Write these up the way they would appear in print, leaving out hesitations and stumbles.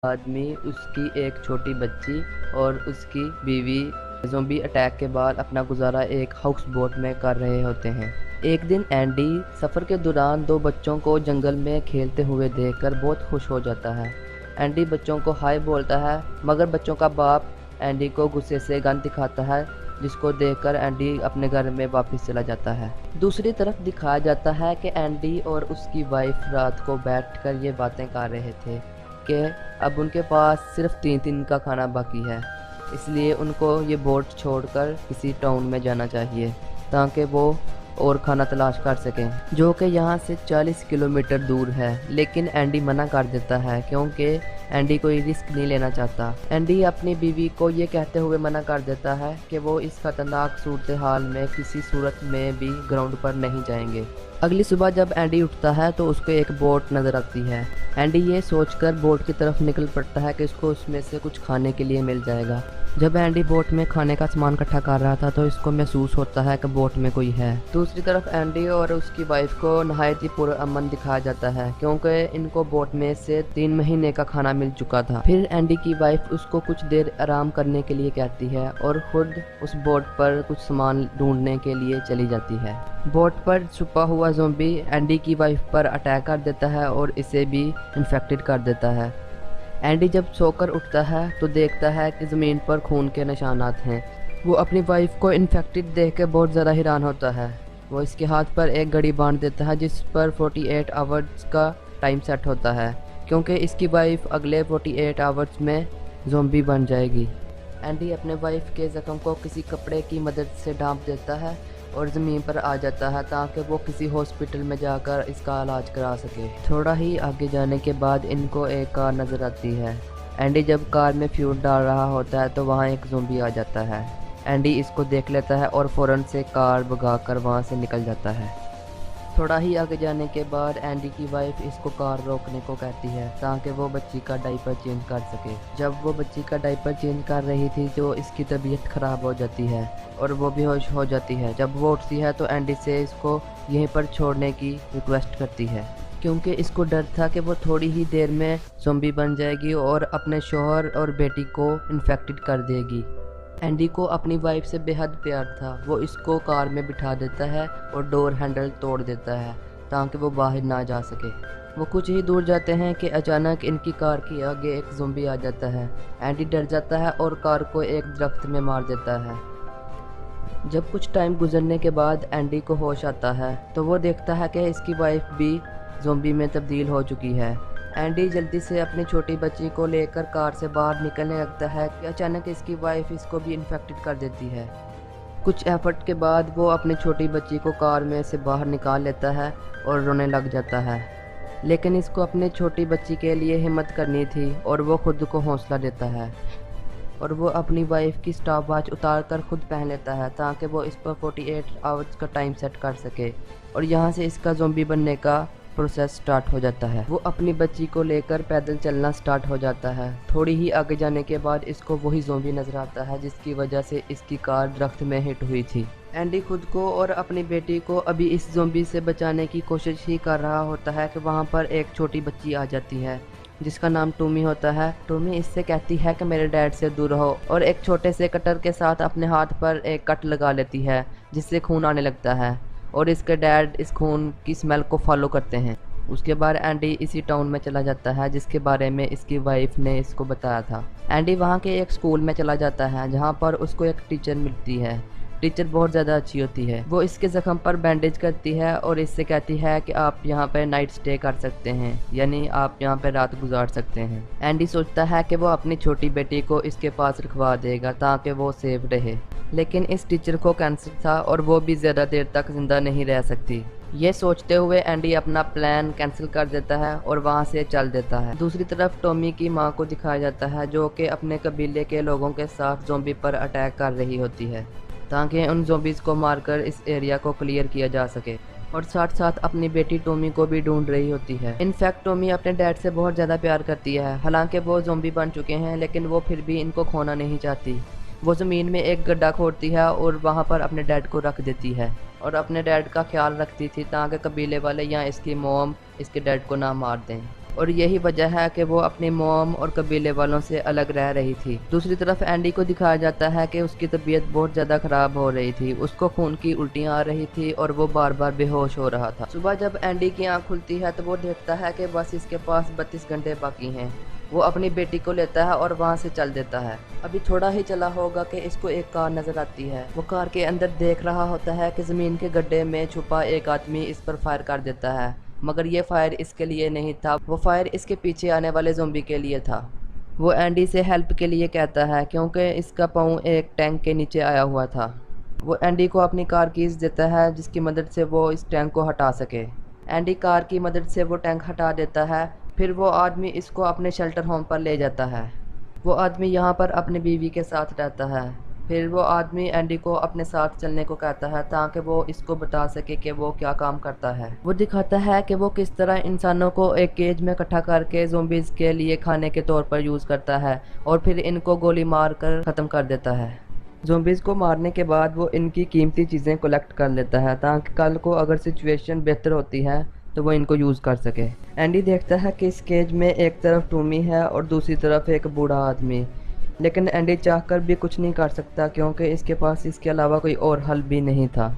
आदमी, उसकी एक छोटी बच्ची और उसकी बीवी ज़ॉम्बी अटैक के बाद अपना गुजारा एक हाउस बोट में कर रहे होते हैं। एक दिन एंडी सफ़र के दौरान दो बच्चों को जंगल में खेलते हुए देखकर बहुत खुश हो जाता है। एंडी बच्चों को हाय बोलता है, मगर बच्चों का बाप एंडी को गुस्से से गन दिखाता है, जिसको देखकर एंडी अपने घर में वापस चला जाता है। दूसरी तरफ दिखाया जाता है कि एंडी और उसकी वाइफ रात को बैठकर ये बातें कर रहे थे कि अब उनके पास सिर्फ 3 दिन का खाना बाकी है, इसलिए उनको ये बोट छोड़कर किसी टाउन में जाना चाहिए ताकि वो और खाना तलाश कर सकें, जो कि यहाँ से 40 किलोमीटर दूर है। लेकिन एंडी मना कर देता है क्योंकि एंडी कोई रिस्क नहीं लेना चाहता। एंडी अपनी बीवी को ये कहते हुए मना कर देता है कि वो इस खतरनाक सूरत हाल में किसी सूरत में भी ग्राउंड पर नहीं जाएंगे। अगली सुबह जब एंडी उठता है तो उसको एक बोट नज़र आती है। एंडी ये सोचकर बोट की तरफ निकल पड़ता है कि उसको उसमें से कुछ खाने के लिए मिल जाएगा। जब एंडी बोट में खाने का सामान इकट्ठा कर रहा था तो इसको महसूस होता है कि बोट में कोई है। दूसरी तरफ एंडी और उसकी वाइफ को नहायत ही पुरअमन दिखाया जाता है क्योंकि इनको बोट में से 3 महीने का खाना मिल चुका था। फिर एंडी की वाइफ उसको कुछ देर आराम करने के लिए कहती है और खुद उस बोट पर कुछ सामान ढूंढने के लिए चली जाती है। बोट पर छुपा हुआ ज़ॉम्बी एंडी की वाइफ पर अटैक कर देता है और इसे भी इन्फेक्टेड कर देता है। एंडी जब सोकर उठता है तो देखता है कि ज़मीन पर खून के निशानात हैं। वो अपनी वाइफ को इन्फेक्टेड देख के बहुत ज़्यादा हैरान होता है। वो इसके हाथ पर एक घड़ी बांध देता है जिस पर 48 आवर्स का टाइम सेट होता है, क्योंकि इसकी वाइफ अगले 48 आवर्स में ज़ॉम्बी बन जाएगी। एंडी अपने वाइफ के ज़ख्म को किसी कपड़े की मदद से ढांप देता है और ज़मीन पर आ जाता है ताकि वो किसी हॉस्पिटल में जाकर इसका इलाज करा सके। थोड़ा ही आगे जाने के बाद इनको एक कार नज़र आती है। एंडी जब कार में फ्यूल डाल रहा होता है तो वहाँ एक ज़ॉम्बी आ जाता है। एंडी इसको देख लेता है और फ़ौरन से कार भगाकर वहाँ से निकल जाता है। थोड़ा ही आगे जाने के बाद एंडी की वाइफ इसको कार रोकने को कहती है ताकि वो बच्ची का डायपर चेंज कर सके। जब वो बच्ची का डायपर चेंज कर रही थी तो इसकी तबीयत ख़राब हो जाती है और वो बेहोश हो जाती है। जब वो उठती है तो एंडी से इसको यहीं पर छोड़ने की रिक्वेस्ट करती है, क्योंकि इसको डर था कि वो थोड़ी ही देर में ज़ॉम्बी बन जाएगी और अपने शौहर और बेटी को इन्फेक्टेड कर देगी। एंडी को अपनी वाइफ से बेहद प्यार था। वो इसको कार में बिठा देता है और डोर हैंडल तोड़ देता है ताकि वो बाहर ना जा सके। वो कुछ ही दूर जाते हैं कि अचानक इनकी कार के आगे एक ज़ॉम्बी आ जाता है। एंडी डर जाता है और कार को एक दरख्त में मार देता है। जब कुछ टाइम गुजरने के बाद एंडी को होश आता है तो वो देखता है कि इसकी वाइफ भी ज़ॉम्बी में तब्दील हो चुकी है। एंडी जल्दी से अपनी छोटी बच्ची को लेकर कार से बाहर निकलने लगता है कि अचानक इसकी वाइफ इसको भी इन्फेक्टेड कर देती है। कुछ एफर्ट के बाद वो अपनी छोटी बच्ची को कार में से बाहर निकाल लेता है और रोने लग जाता है, लेकिन इसको अपनी छोटी बच्ची के लिए हिम्मत करनी थी और वो खुद को हौसला देता है और वो अपनी वाइफ की स्टॉप वॉच उतार कर खुद पहन लेता है ताकि वो इस पर 48 आवर्स का टाइम सेट कर सके और यहाँ से इसका ज़ॉम्बी बनने का प्रोसेस स्टार्ट हो जाता है। वो अपनी बच्ची को लेकर पैदल चलना स्टार्ट हो जाता है। थोड़ी ही आगे जाने के बाद इसको वही ज़ॉम्बी नजर आता है जिसकी वजह से इसकी कार दरख्त में हिट हुई थी। एंडी खुद को और अपनी बेटी को अभी इस ज़ॉम्बी से बचाने की कोशिश ही कर रहा होता है कि वहाँ पर एक छोटी बच्ची आ जाती है जिसका नाम टॉमी होता है। टॉमी इससे कहती है कि मेरे डैड से दूर रहो और एक छोटे से कटर के साथ अपने हाथ पर एक कट लगा लेती है जिससे खून आने लगता है और इसके डैड इस खून की स्मेल को फॉलो करते हैं। उसके बाद एंडी इसी टाउन में चला जाता है जिसके बारे में इसकी वाइफ ने इसको बताया था। एंडी वहाँ के एक स्कूल में चला जाता है जहाँ पर उसको एक टीचर मिलती है। टीचर बहुत ज़्यादा अच्छी होती है। वो इसके ज़ख्म पर बैंडेज करती है और इससे कहती है कि आप यहाँ पर नाइट स्टे कर सकते हैं, यानी आप यहाँ पर रात गुजार सकते हैं। एंडी सोचता है कि वो अपनी छोटी बेटी को इसके पास रखवा देगा ताकि वो सेफ रहे, लेकिन इस टीचर को कैंसर था और वो भी ज़्यादा देर तक ज़िंदा नहीं रह सकती। ये सोचते हुए एंडी अपना प्लान कैंसिल कर देता है और वहाँ से चल देता है। दूसरी तरफ टॉमी की माँ को दिखाया जाता है जो कि अपने कबीले के लोगों के साथ ज़ॉम्बी पर अटैक कर रही होती है ताकि उन ज़ॉम्बीज़ को मारकर इस एरिया को क्लियर किया जा सके, और साथ साथ अपनी बेटी टॉमी को भी ढूंढ रही होती है। इनफैक्ट टॉमी अपने डैड से बहुत ज़्यादा प्यार करती है। हालांकि वो ज़ॉम्बी बन चुके हैं लेकिन वो फिर भी इनको खोना नहीं चाहती। वो ज़मीन में एक गड्ढा खोदती है और वहाँ पर अपने डैड को रख देती है और अपने डैड का ख्याल रखती थी ताकि कबीले वाले या इसकी मॉम इसके डैड को ना मार दें। और यही वजह है कि वो अपनी मॉम और कबीले वालों से अलग रह रही थी। दूसरी तरफ एंडी को दिखाया जाता है कि उसकी तबीयत बहुत ज़्यादा ख़राब हो रही थी, उसको खून की उल्टियाँ आ रही थी और वो बार बार बेहोश हो रहा था। सुबह जब एंडी की आँख खुलती है तो वो देखता है कि बस इसके पास 32 घंटे बाकी हैं। वो अपनी बेटी को लेता है और वहाँ से चल देता है। अभी थोड़ा ही चला होगा कि इसको एक कार नज़र आती है। वो कार के अंदर देख रहा होता है कि ज़मीन के गड्ढे में छुपा एक आदमी इस पर फायर कर देता है, मगर ये फायर इसके लिए नहीं था, वो फायर इसके पीछे आने वाले ज़ॉम्बी के लिए था। वो एंडी से हेल्प के लिए कहता है क्योंकि इसका पाँव एक टैंक के नीचे आया हुआ था। वो एंडी को अपनी कार कीज़ देता है जिसकी मदद से वो इस टैंक को हटा सके। एंडी कार की मदद से वो टैंक हटा देता है। फिर वो आदमी इसको अपने शेल्टर होम पर ले जाता है। वो आदमी यहाँ पर अपनी बीवी के साथ रहता है। फिर वो आदमी एंडी को अपने साथ चलने को कहता है ताकि वो इसको बता सके कि वो क्या काम करता है। वो दिखाता है कि वो किस तरह इंसानों को एक केज में इकट्ठा करके ज़ॉम्बीज़ के लिए खाने के तौर पर यूज़ करता है और फिर इनको गोली मार कर ख़त्म कर देता है। ज़ॉम्बीज़ को मारने के बाद वो इनकी कीमती चीज़ें कलेक्ट कर लेता है ताकि कल को अगर सिचुएशन बेहतर होती है तो वो इनको यूज़ कर सके। एंडी देखता है कि इस केज में एक तरफ टॉमी है और दूसरी तरफ एक बूढ़ा आदमी, लेकिन एंडी चाहकर भी कुछ नहीं कर सकता क्योंकि इसके पास इसके अलावा कोई और हल भी नहीं था।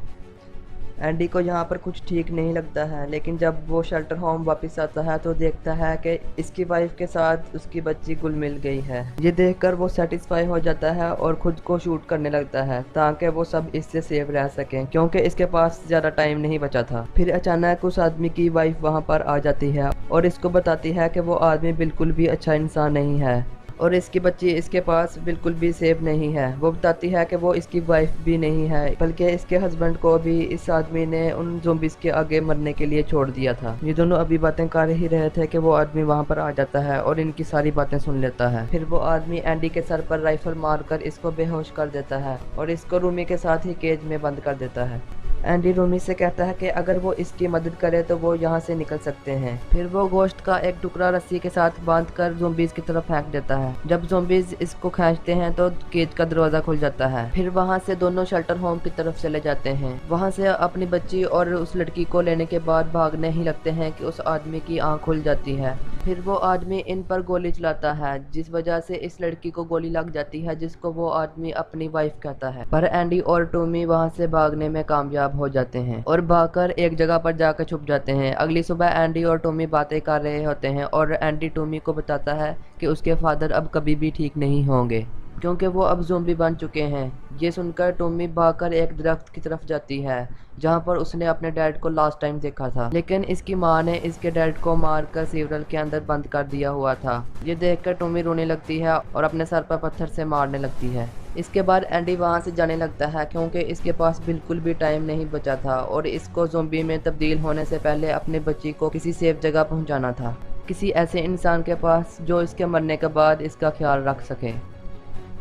एंडी को यहाँ पर कुछ ठीक नहीं लगता है, लेकिन जब वो शेल्टर होम वापस आता है तो देखता है कि इसकी वाइफ के साथ उसकी बच्ची गुल मिल गई है। ये देखकर वो सेटिस्फाई हो जाता है और खुद को शूट करने लगता है ताकि वो सब इससे सेफ रह सकें क्योंकि इसके पास ज़्यादा टाइम नहीं बचा था। फिर अचानक उस आदमी की वाइफ वहाँ पर आ जाती है और इसको बताती है कि वो आदमी बिल्कुल भी अच्छा इंसान नहीं है और इसकी बच्ची इसके पास बिल्कुल भी सेफ नहीं है। वो बताती है कि वो इसकी वाइफ भी नहीं है, बल्कि इसके हस्बैंड को भी इस आदमी ने उन ज़ॉम्बीज़ के आगे मरने के लिए छोड़ दिया था। ये दोनों अभी बातें कर ही रहे थे कि वो आदमी वहाँ पर आ जाता है और इनकी सारी बातें सुन लेता है। फिर वो आदमी एंडी के सर पर राइफल मारकर इसको बेहोश कर देता है और इसको रूमी के साथ ही केज में बंद कर देता है। एंडी रूमी से कहता है कि अगर वो इसकी मदद करे तो वो यहाँ से निकल सकते हैं। फिर वो गोश्त का एक टुकड़ा रस्सी के साथ बांधकर ज़ॉम्बीज़ की तरफ फेंक देता है। जब ज़ॉम्बीज़ इसको खींचते हैं तो केज का दरवाज़ा खुल जाता है। फिर वहाँ से दोनों शेल्टर होम की तरफ चले जाते हैं। वहाँ से अपनी बच्ची और उस लड़की को लेने के बाद भागने ही लगते हैं कि उस आदमी की आँख खुल जाती है। फिर वो आदमी इन पर गोली चलाता है जिस वजह से इस लड़की को गोली लग जाती है जिसको वो आदमी अपनी वाइफ कहता है। पर एंडी और टॉमी वहाँ से भागने में कामयाब हो जाते हैं और भागकर एक जगह पर जाकर छुप जाते हैं। अगली सुबह एंडी और टॉमी बातें कर रहे होते हैं और एंडी टॉमी को बताता है कि उसके फादर अब कभी भी ठीक नहीं होंगे क्योंकि वो अब ज़ॉम्बी बन चुके हैं। ये सुनकर टॉमी भागकर एक दरख्त की तरफ जाती है जहाँ पर उसने अपने डैड को लास्ट टाइम देखा था, लेकिन इसकी माँ ने इसके डैड को मारकर सीवरल के अंदर बंद कर दिया हुआ था। ये देखकर टॉमी रोने लगती है और अपने सर पर पत्थर से मारने लगती है। इसके बाद एंडी वहाँ से जाने लगता है क्योंकि इसके पास बिल्कुल भी टाइम नहीं बचा था और इसको ज़ॉम्बी में तब्दील होने से पहले अपने बच्ची को किसी सेफ जगह पहुँचाना था, किसी ऐसे इंसान के पास जो इसके मरने के बाद इसका ख्याल रख सके।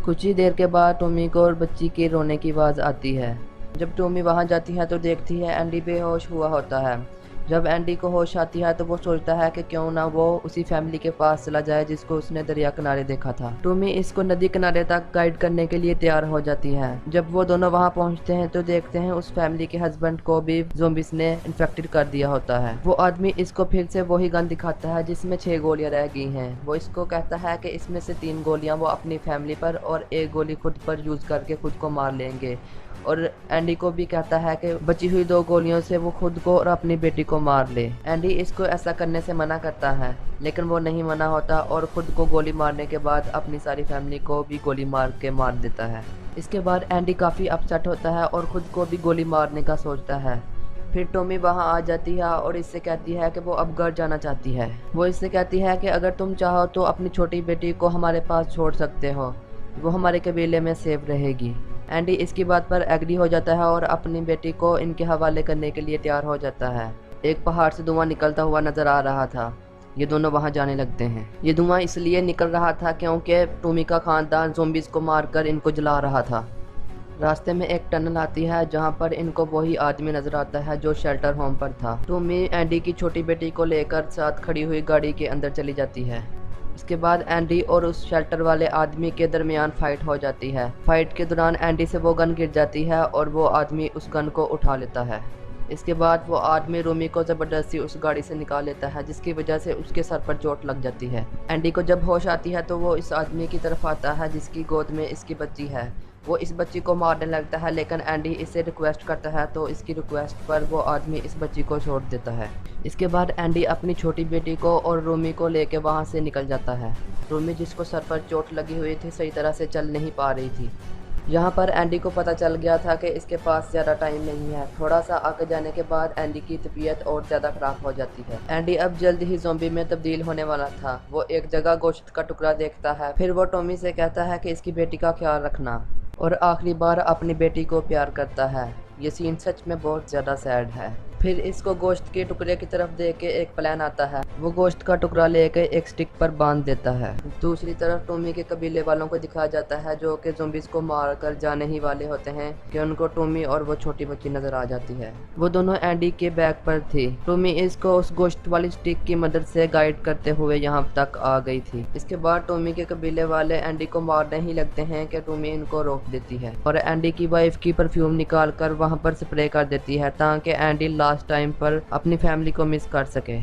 कुछ ही देर के बाद टॉमी को और बच्ची के रोने की आवाज़ आती है। जब टॉमी वहाँ जाती है तो देखती है एंडी बेहोश हुआ होता है। जब एंडी को होश आती है तो वो सोचता है कि क्यों ना वो उसी फैमिली के पास चला जाए जिसको उसने दरिया किनारे देखा था। टॉमी इसको नदी किनारे तक गाइड करने के लिए तैयार हो जाती है। जब वो दोनों वहाँ पहुँचते हैं तो देखते हैं उस फैमिली के हस्बैंड को भी ज़ॉम्बीज़ ने इन्फेक्टेड कर दिया होता है। वो आदमी इसको फिर से वही गन दिखाता है जिसमें 6 गोलियाँ रह गई हैं। वो इसको कहता है कि इसमें से 3 गोलियाँ वो अपनी फैमिली पर और 1 गोली खुद पर यूज़ करके खुद को मार लेंगे, और एंडी को भी कहता है कि बची हुई 2 गोलियों से वो खुद को और अपनी बेटी को मार ले। एंडी इसको ऐसा करने से मना करता है, लेकिन वो नहीं मना होता और खुद को गोली मारने के बाद अपनी सारी फैमिली को भी गोली मार के मार देता है। इसके बाद एंडी काफ़ी अपसेट होता है और ख़ुद को भी गोली मारने का सोचता है। फिर टॉमी वहाँ आ जाती है और इससे कहती है कि वो अब घर जाना चाहती है। वो इससे कहती है कि अगर तुम चाहो तो अपनी छोटी बेटी को हमारे पास छोड़ सकते हो, वो हमारे कबीले में सेफ रहेगी। एंडी इसकी बात पर एग्री हो जाता है और अपनी बेटी को इनके हवाले करने के लिए तैयार हो जाता है। एक पहाड़ से धुआं निकलता हुआ नज़र आ रहा था। ये दोनों वहां जाने लगते हैं। ये धुआं इसलिए निकल रहा था क्योंकि टॉमी का खानदान ज़ॉम्बीज़ को मारकर इनको जला रहा था। रास्ते में एक टनल आती है जहां पर इनको वही आदमी नजर आता है जो शेल्टर होम पर था। टॉमी एंडी की छोटी बेटी को लेकर साथ खड़ी हुई गाड़ी के अंदर चली जाती है। इसके बाद एंडी और उस शेल्टर वाले आदमी के दरमियान फाइट हो जाती है। फाइट के दौरान एंडी से वो गन गिर जाती है और वो आदमी उस गन को उठा लेता है। इसके बाद वो आदमी रूमी को ज़बरदस्ती उस गाड़ी से निकाल लेता है, जिसकी वजह से उसके सर पर चोट लग जाती है। एंडी को जब होश आती है तो वो इस आदमी की तरफ आता है जिसकी गोद में इसकी बच्ची है। वो इस बच्ची को मारने लगता है, लेकिन एंडी इससे रिक्वेस्ट करता है तो इसकी रिक्वेस्ट पर वो आदमी इस बच्ची को छोड़ देता है। इसके बाद एंडी अपनी छोटी बेटी को और रूमी को लेकर वहाँ से निकल जाता है। रूमी, जिसको सर पर चोट लगी हुई थी, सही तरह से चल नहीं पा रही थी। यहाँ पर एंडी को पता चल गया था कि इसके पास ज़्यादा टाइम नहीं है। थोड़ा सा आगे जाने के बाद एंडी की तबीयत और ज़्यादा ख़राब हो जाती है। एंडी अब जल्द ही ज़ॉम्बी में तब्दील होने वाला था। वो एक जगह गोश्त का टुकड़ा देखता है, फिर वो टॉमी से कहता है कि इसकी बेटी का ख्याल रखना, और आखिरी बार अपनी बेटी को प्यार करता है। ये सीन सच में बहुत ज़्यादा सैड है। फिर इसको गोश्त के टुकड़े की तरफ देख के एक प्लान आता है। वो गोश्त का टुकड़ा लेके एक स्टिक पर बांध देता है। दूसरी तरफ टॉमी के कबीले वालों को दिखाया जाता है जो कि ज़ॉम्बीज़ को मार कर जाने ही वाले होते हैं कि उनको टॉमी और वो छोटी बच्ची नज़र आ जाती है। वो दोनों एंडी के बैग पर थी। टॉमी इसको उस गोश्त वाली स्टिक की मदद से गाइड करते हुए यहाँ तक आ गई थी। इसके बाद टॉमी के कबीले वाले एंडी को मारने ही लगते हैं कि टॉमी इनको रोक देती है और एंडी की वाइफ की परफ्यूम निकाल कर वहाँ पर स्प्रे कर देती है ताकि एंडी लास्ट टाइम पर अपनी फैमिली को मिस कर सके।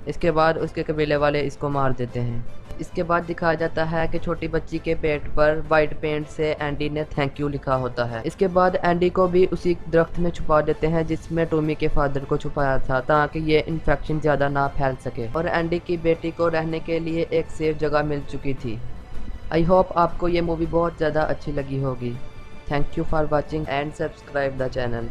इसके बाद उसके कबीले वाले इसको मार देते हैं। इसके बाद दिखाया जाता है कि छोटी बच्ची के पेट पर वाइट पेंट से एंडी ने थैंक यू लिखा होता है। इसके बाद एंडी को भी उसी दरख्त में छुपा देते हैं जिसमें टॉमी के फादर को छुपाया था ताकि ये इन्फेक्शन ज़्यादा ना फैल सके, और एंडी की बेटी को रहने के लिए एक सेफ जगह मिल चुकी थी। आई होप आपको ये मूवी बहुत ज़्यादा अच्छी लगी होगी। Thank you for watching and subscribe the channel.